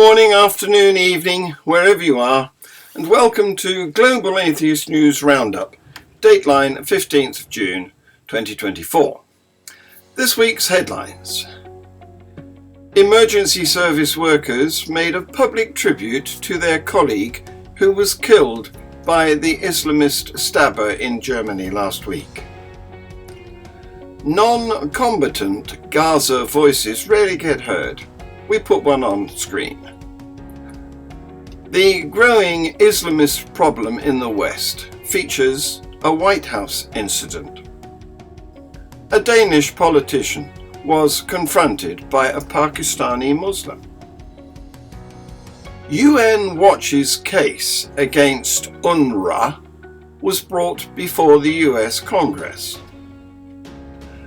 morning, afternoon, evening, wherever you are, and welcome to Global Atheist News Roundup, dateline 15th of June 2024. This week's headlines. Emergency service workers made a public tribute to their colleague who was killed by the Islamist stabber in Germany last week. Non-combatant Gaza voices rarely get heard. We put one on screen. The growing Islamist problem in the West features a White House incident. A Danish politician was confronted by a Pakistani Muslim. UN Watch's case against UNRWA was brought before the US Congress.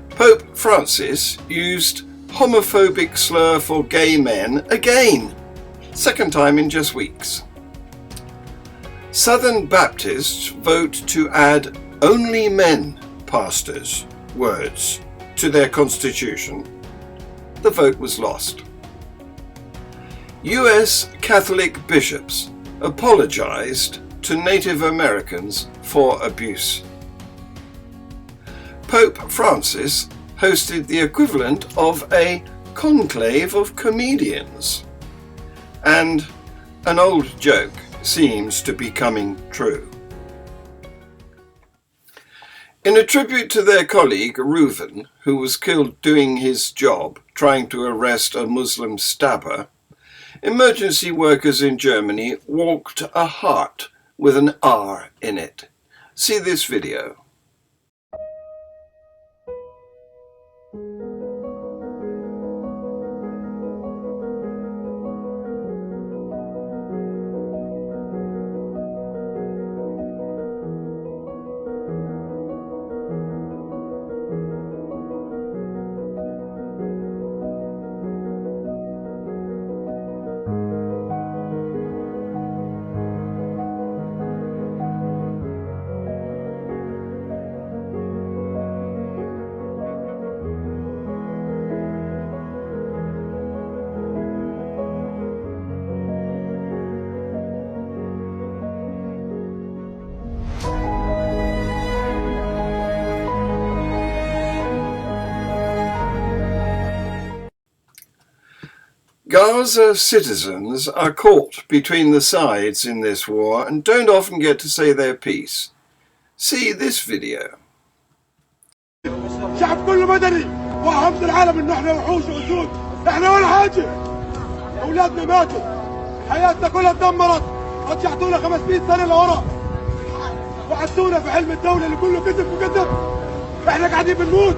Pope Francis used homophobic slur for gay men again, second time in just weeks. Southern Baptists vote to add only men pastors words to their constitution. The vote was lost. US Catholic bishops apologized to Native Americans for abuse. Pope Francis hosted the equivalent of a conclave of comedians. And an old joke seems to be coming true. In a tribute to their colleague Reuven, who was killed doing his job trying to arrest a Muslim stabber, emergency workers in Germany walked a heart with an R in it. See this video. Gaza citizens are caught between the sides in this war and don't often get to say their piece. See this video. الشعب كله مدني وحمد العالم انه احنا وحوش واسود احنا ولا حاجه اولادنا ماتوا حياتنا كلها اتدمرت رجعتونا 500 سنه لورا وعدتونا في حلم الدوله اللي كله كذب وكذب احنا قاعدين بنموت.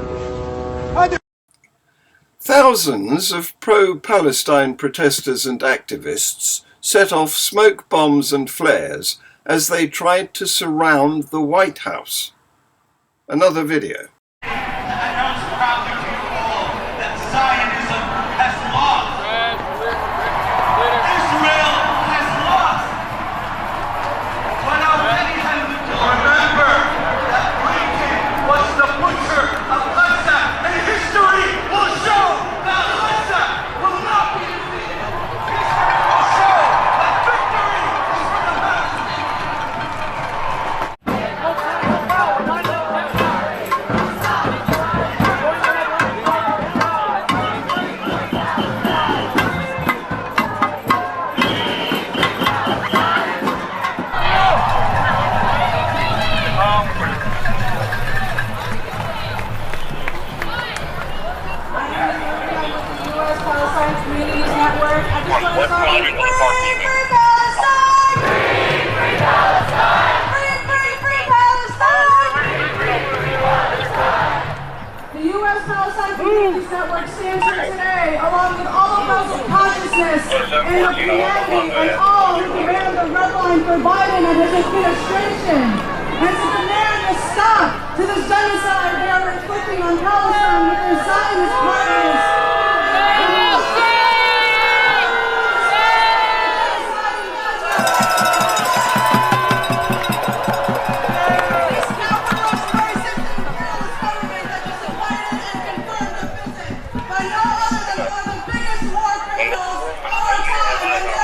Thousands of pro-Palestine protesters and activists set off smoke bombs and flares as they tried to surround the White House. Another video. Network stands here today, along with all of those of consciousness and of humanity, and all who demand the red line for Biden and his administration, and to demand a stop to this genocide they are inflicting on Palestine with their Zionist partners. By no other than one of the biggest war criminals of our time.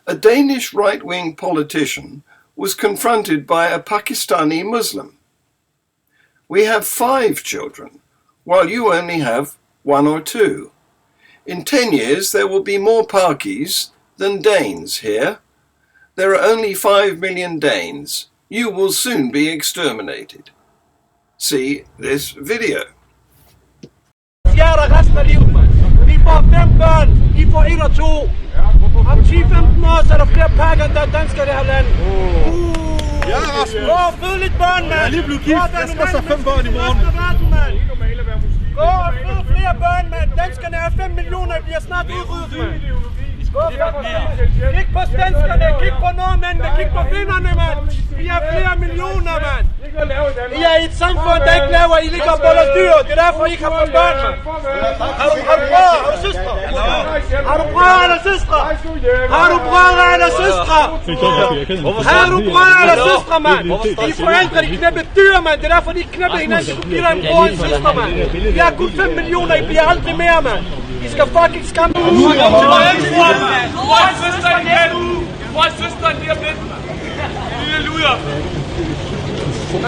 A Danish right-wing politician was confronted by a Pakistani Muslim. We have 5 children, while you only have 1 or 2. In 10 years there will be more Pakis than Danes here. There are only 5 million Danes. You will soon be exterminated. See this video. Om 10-15 år, så er der flere pakker, end der er danskere i det her land. Ja, Rasmus! Fød lidt børn, mand! Jeg er lige blevet gift. Jeg skal så 5 børn i morgen. Gå og fød flere børn, mand! Danskerne er 5 millioner, bliver snart udryddet, mand! Kig på svenskerne, kig på nordmændene, kig på finnerne, mand! Vi er flere millioner, mand! I er i et samfund, der ikke laver, I ligger og boller dyr. Det er derfor, I ikke har fået børn, mand! Har du brødre? Har du søstre? Har du brødre eller søstre? Har du brødre eller søstre? Har du brødre eller søstre, mand? De forældre, de knæppe dyr, mand! Det er derfor, de ikke knæppe hinanden. De kunne blive der en bror og en søstre, mand! Vi er kun 5 millioner, I bliver aldrig mere, mand! I skal fucking skamme ud! Vores søster igen! Vores søster lige om lidt! Lille luder!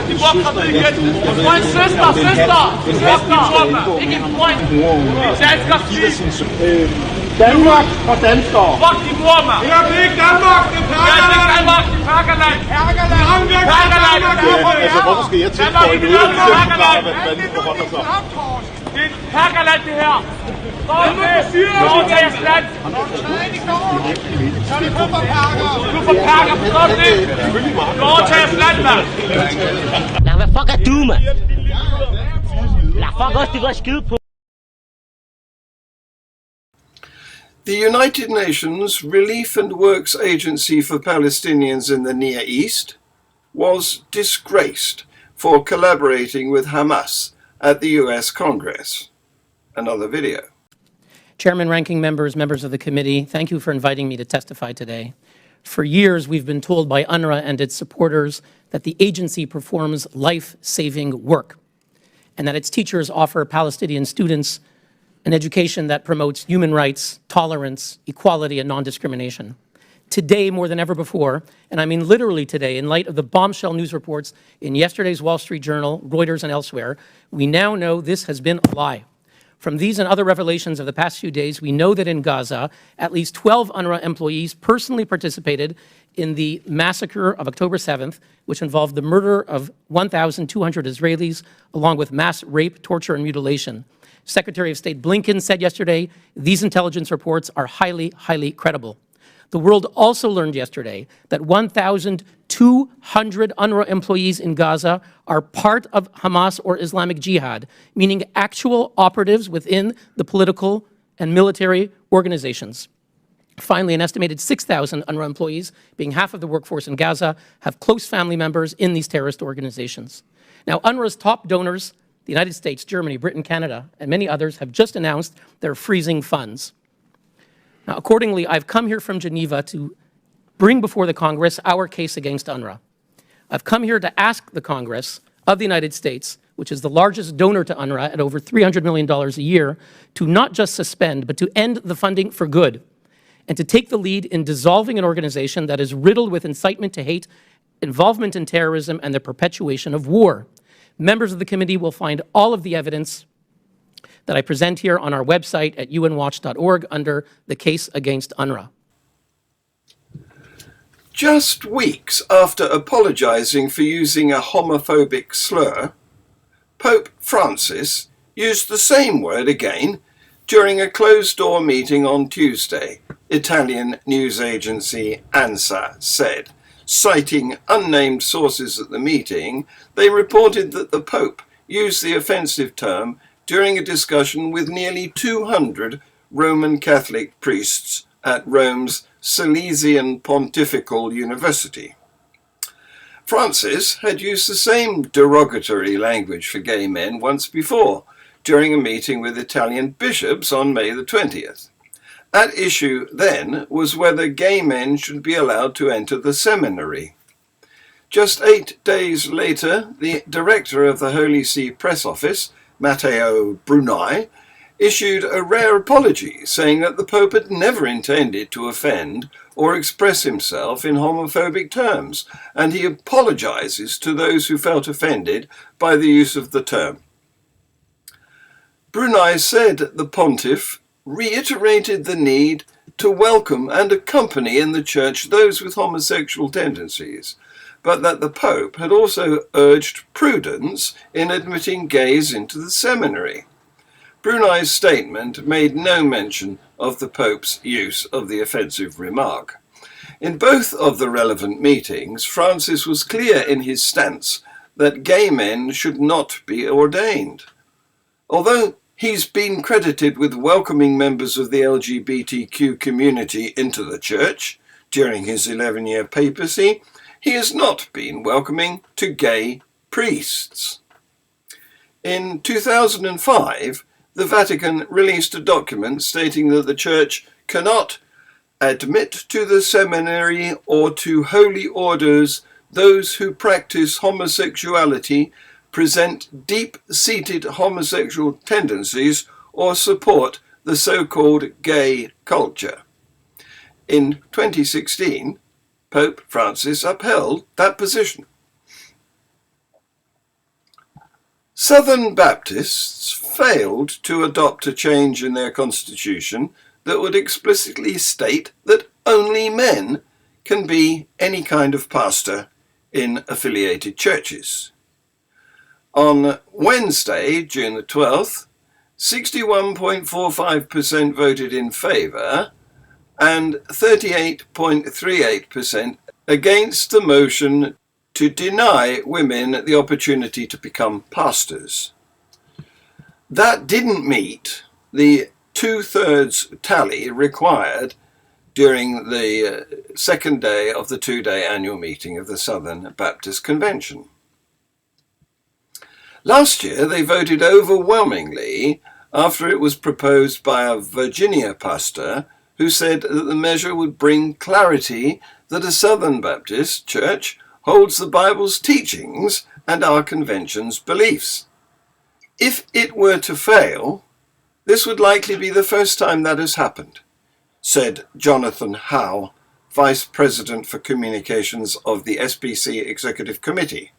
De må komme ud igen! Vores søster! Ikke en point! Vi dansker fint! Danmark og danskere! Fuck de mor, mand! Det er ikke Danmark, det er Perkerland! Det er Perkerland! Altså, hvorfor skal jeg tilføje noget? Det er klart, hvad de forholder sig. Det er Perkerland, det her! Lov til jeres land! Du får Perker, forstår du det? Lov til jeres land, mand! Hvad fuck er du, mand? Lad fuck også, det var skide på. The United Nations Relief and Works Agency for Palestinians in the Near East was disgraced for collaborating with Hamas at the US Congress. Another video. Chairman, ranking members, members of the committee, thank you for inviting me to testify today. For years, we've been told by UNRWA and its supporters that the agency performs life-saving work and that its teachers offer Palestinian students an education that promotes human rights, tolerance, equality, and non-discrimination. Today, more than ever before, and I mean literally today, in light of the bombshell news reports in yesterday's Wall Street Journal, Reuters, and elsewhere, we now know this has been a lie. From these and other revelations of the past few days, we know that in Gaza, at least 12 UNRWA employees personally participated in the massacre of October 7th, which involved the murder of 1,200 Israelis, along with mass rape, torture, and mutilation. Secretary of State Blinken said yesterday, these intelligence reports are highly, highly credible. The world also learned yesterday that 1,200 UNRWA employees in Gaza are part of Hamas or Islamic Jihad, meaning actual operatives within the political and military organizations. Finally, an estimated 6,000 UNRWA employees, being half of the workforce in Gaza, have close family members in these terrorist organizations. Now, UNRWA's top donors, the United States, Germany, Britain, Canada, and many others have just announced they're freezing funds. Now, accordingly, I've come here from Geneva to bring before the Congress our case against UNRWA. I've come here to ask the Congress of the United States, which is the largest donor to UNRWA at over $300 million a year, to not just suspend, but to end the funding for good, and to take the lead in dissolving an organization that is riddled with incitement to hate, involvement in terrorism, and the perpetuation of war. Members of the committee will find all of the evidence that I present here on our website at unwatch.org under the case against UNRWA. Just weeks after apologizing for using a homophobic slur, Pope Francis used the same word again during a closed-door meeting on Tuesday Italian news agency ANSA said. Citing unnamed sources at the meeting, they reported that the Pope used the offensive term during a discussion with nearly 200 Roman Catholic priests at Rome's Silesian Pontifical University. Francis had used the same derogatory language for gay men once before, during a meeting with Italian bishops on May the 20th. At issue then was whether gay men should be allowed to enter the seminary. Just 8 days later, the director of the Holy See press office, Matteo Bruni, issued a rare apology, saying that the Pope had never intended to offend or express himself in homophobic terms, and he apologizes to those who felt offended by the use of the term. Bruni said the pontiff reiterated the need to welcome and accompany in the church those with homosexual tendencies, but that the Pope had also urged prudence in admitting gays into the seminary. Bruni's statement made no mention of the Pope's use of the offensive remark. In both of the relevant meetings, Francis was clear in his stance that gay men should not be ordained. Although he's been credited with welcoming members of the LGBTQ community into the church during his 11-year papacy, he has not been welcoming to gay priests. In 2005, the Vatican released a document stating that the Church cannot admit to the seminary or to holy orders those who practice homosexuality, present deep-seated homosexual tendencies, or support the so-called gay culture. In 2016, Pope Francis upheld that position. Southern Baptists failed to adopt a change in their constitution that would explicitly state that only men can be any kind of pastor in affiliated churches. On Wednesday, June the 12th, 61.45% voted in favour and 38.38% against the motion to deny women the opportunity to become pastors. That didn't meet the 2/3 tally required during the second day of the 2-day annual meeting of the Southern Baptist Convention. Last year, they voted overwhelmingly after it was proposed by a Virginia pastor who said that the measure would bring clarity that a Southern Baptist church holds the Bible's teachings and our convention's beliefs. If it were to fail, this would likely be the first time that has happened, said Jonathan Howe, Vice President for Communications of the SBC Executive Committee.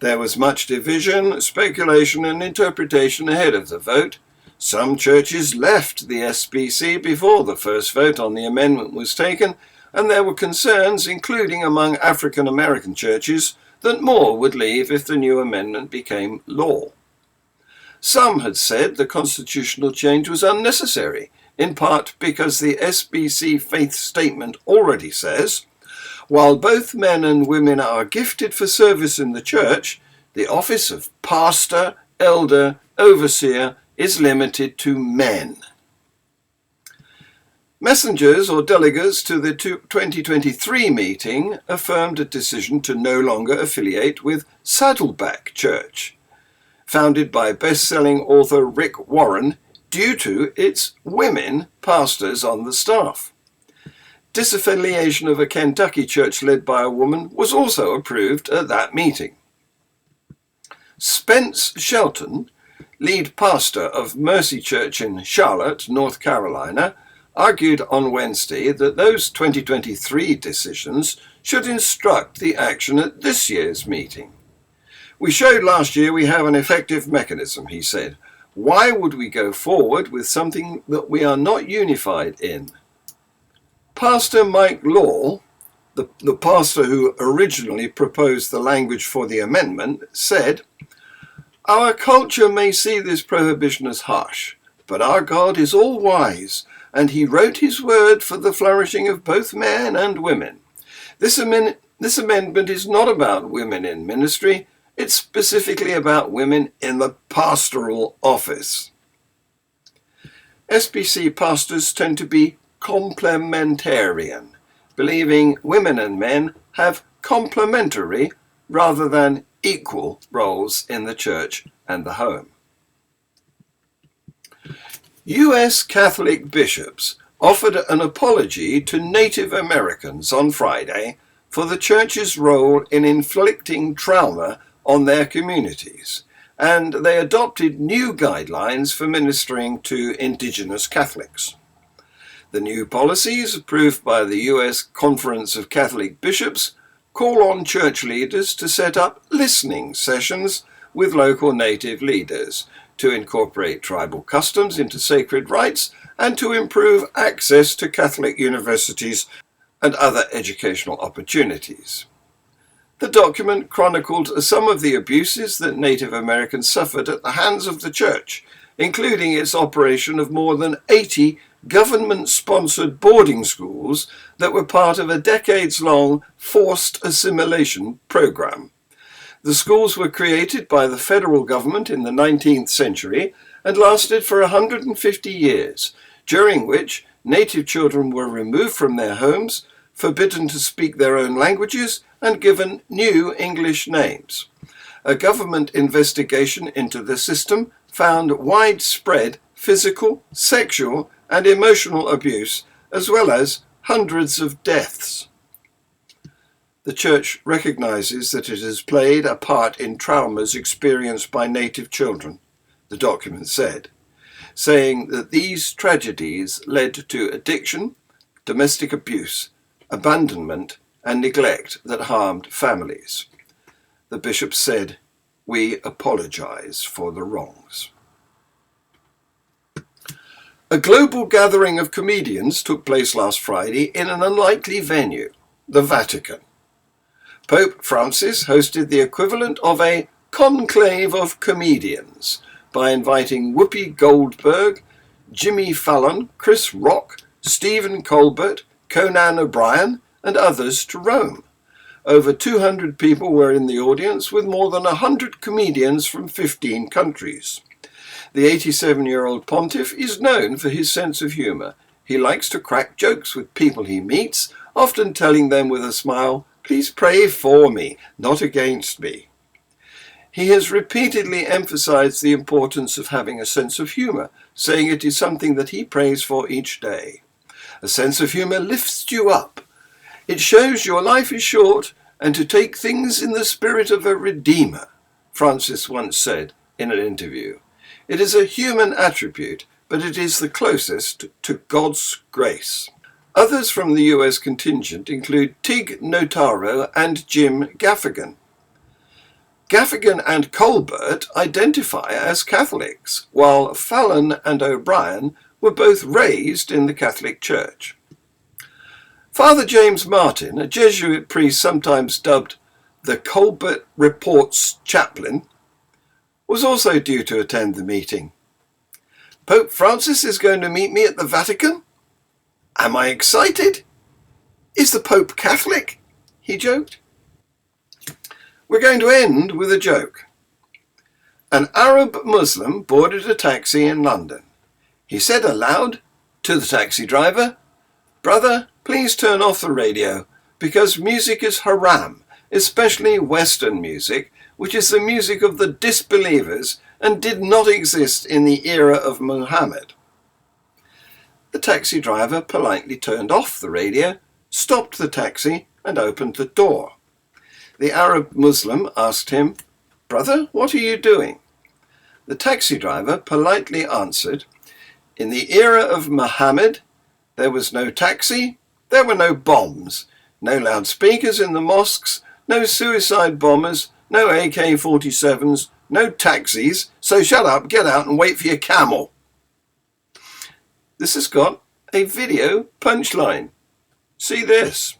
There was much division, speculation and interpretation ahead of the vote. Some churches left the SBC before the first vote on the amendment was taken, and there were concerns, including among African American churches, that more would leave if the new amendment became law. Some had said the constitutional change was unnecessary, in part because the SBC faith statement already says, while both men and women are gifted for service in the church, the office of pastor, elder, overseer is limited to men. Messengers or delegates to the 2023 meeting affirmed a decision to no longer affiliate with Saddleback Church, founded by best-selling author Rick Warren, due to its women pastors on the staff. Disaffiliation of a Kentucky church led by a woman was also approved at that meeting. Spence Shelton, lead pastor of Mercy Church in Charlotte, North Carolina, argued on Wednesday that those 2023 decisions should instruct the action at this year's meeting. We showed last year we have an effective mechanism, he said. Why would we go forward with something that we are not unified in? Pastor Mike Law, the pastor who originally proposed the language for the amendment, said, "Our culture may see this prohibition as harsh, but our God is all-wise and he wrote his word for the flourishing of both men and women. This amendment is not about women in ministry, it's specifically about women in the pastoral office. SBC pastors tend to be complementarian, believing women and men have complementary rather than equal roles in the church and the home. US Catholic bishops offered an apology to Native Americans on Friday for the church's role in inflicting trauma on their communities, and they adopted new guidelines for ministering to Indigenous Catholics. The new policies, approved by the US Conference of Catholic Bishops, call on church leaders to set up listening sessions with local Native leaders, to incorporate tribal customs into sacred rites, and to improve access to Catholic universities and other educational opportunities. The document chronicled some of the abuses that Native Americans suffered at the hands of the Church, including its operation of more than 80 government-sponsored boarding schools that were part of a decades-long forced assimilation program. The schools were created by the federal government in the 19th century and lasted for 150 years, during which Native children were removed from their homes, forbidden to speak their own languages, and given new English names. A government investigation into the system found widespread physical, sexual, and emotional abuse, as well as hundreds of deaths. The Church recognizes that it has played a part in traumas experienced by Native children, the document said, saying that these tragedies led to addiction, domestic abuse, abandonment, and neglect that harmed families. The bishop said, "We apologise for the wrongs." A global gathering of comedians took place last Friday in an unlikely venue, the Vatican. Pope Francis hosted the equivalent of a conclave of comedians by inviting Whoopi Goldberg, Jimmy Fallon, Chris Rock, Stephen Colbert, Conan O'Brien, and others to Rome. Over 200 people were in the audience, with more than 100 comedians from 15 countries. The 87-year-old pontiff is known for his sense of humour. He likes to crack jokes with people he meets, often telling them with a smile, "Please pray for me, not against me." He has repeatedly emphasized the importance of having a sense of humour, saying it is something that he prays for each day. A sense of humour lifts you up. It shows your life is short and to take things in the spirit of a redeemer, Francis once said in an interview. It is a human attribute, but it is the closest to God's grace. Others from the US contingent include Tig Notaro and Jim Gaffigan. Gaffigan and Colbert identify as Catholics, while Fallon and O'Brien were both raised in the Catholic Church. Father James Martin, a Jesuit priest sometimes dubbed the Colbert Reports chaplain, was also due to attend the meeting. Pope Francis is going to meet me at the Vatican? Am I excited? Is the Pope Catholic? He joked. We're going to end with a joke. An Arab Muslim boarded a taxi in London. He said aloud to the taxi driver, "Brother, please turn off the radio, because music is haram, especially Western music, which is the music of the disbelievers and did not exist in the era of Muhammad." The taxi driver politely turned off the radio, stopped the taxi, and opened the door. The Arab Muslim asked him, "Brother, what are you doing?" The taxi driver politely answered, "In the era of Muhammad, there was no taxi, there were no bombs, no loudspeakers in the mosques, no suicide bombers, no AK-47s, no taxis, so shut up, get out and wait for your camel." This has got a video punchline. See this.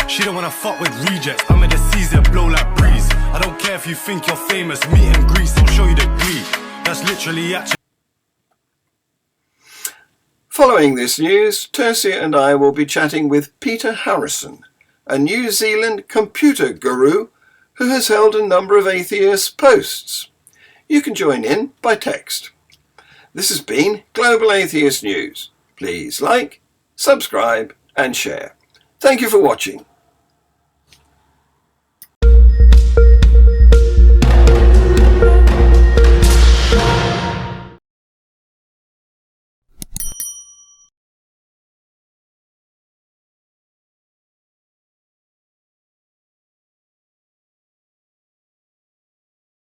She don't wanna fuck with rejects. I'm in the season, blow like breeze. I don't care if you think you're famous. Meet in Greece, I'll show you the greed. That's literally actually. Following this news, Tercia and I will be chatting with Peter Harrison, a New Zealand computer guru who has held a number of atheist posts. You can join in by text. This has been Global Atheist News. Please like, subscribe and share. Thank you for watching.